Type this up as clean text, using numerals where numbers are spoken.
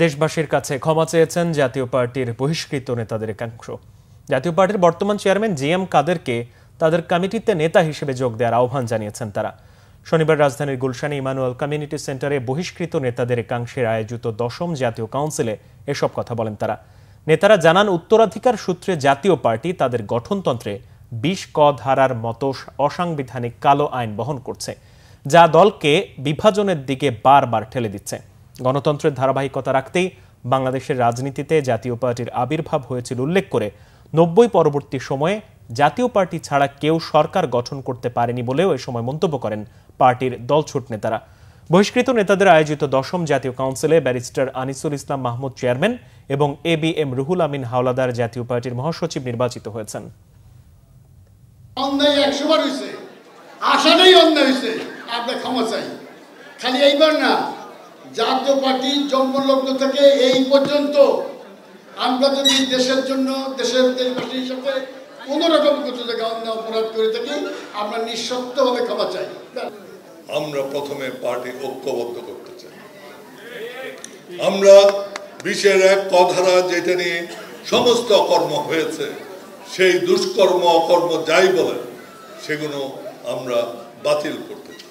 দেশবাসীর কাছে ক্ষমা চেয়েছেন জাতীয় পার্টির বহিষ্কৃত নেতাদের একাংশ। জাতীয় পার্টির বর্তমান চেয়ারম্যান জিএম কাদেরকে তাদের কমিটিতে নেতা হিসেবে যোগ দেওয়ার আহ্বান জানিয়েছেন তারা। শনিবার রাজধানীর গুলশানে ইমানুয়েল কমিউনিটি সেন্টারে বহিষ্কৃত নেতাদের একাংশের আয়োজিত 10ম জাতীয় কাউন্সিলে এসব কথা বলেন তারা। নেতারা জানান, উত্তরাধিকার সূত্রে জাতীয় পার্টি তাদের গঠনতন্ত্রে 20 ক ধারার মতো অসাংবিধানিক কালো আইন বহন করছে, যা দলকে বিভাজনের দিকে বারবার ঠেলে দিচ্ছে। গণতন্ত্রের ধারাবাহিকতা রাখতেই বাংলাদেশের রাজনীতিতে জাতীয় পার্টির আবির্ভাব হয়েছিল উল্লেখ করে 90 পরবর্তী সময়ে জাতীয় পার্টি ছাড়া কেউ সরকার গঠন করতে পারেনি বলেও এ সময় মন্তব্য করেন পার্টির দলছুট নেতারা। বহিষ্কৃত নেতাদের আয়োজিত 10ম জাতীয় কাউন্সিলে ব্যারিস্টার আনিসুল ইসলাম মাহমুদ চেয়ারম্যান এবং এবিএম রুহুল আমিন হাওলাদার জাতীয় পার্টির মহাসচিব নির্বাচিত হয়েছেন। অন্যায় 100 বার হয়েছে, আশাটাই অন্যায় হয়েছে, আপনার ক্ষমা চাই। খালি এইবার না, জাতীয় পার্টির জন্মলগ্ন থেকে এই পর্যন্ত আমরা যদি দেশের জন্য, দেশবাসীর সাথে কোনো রকম কোনো জায়গায় অন্যায় অপরাধ করে থাকি, আমরা নিঃশর্তভাবে ক্ষমা চাই। আমরা প্রথমে পার্টি ঐক্যবদ্ধ করতে চাই। আমরা 20-এর 1 ক ধারা যেটা নিয়ে সমস্ত অকর্ম হয়েছে, সেই দুষ্কর্ম অকর্ম যাই বলেন সেগুলো আমরা বাতিল করতে চাই।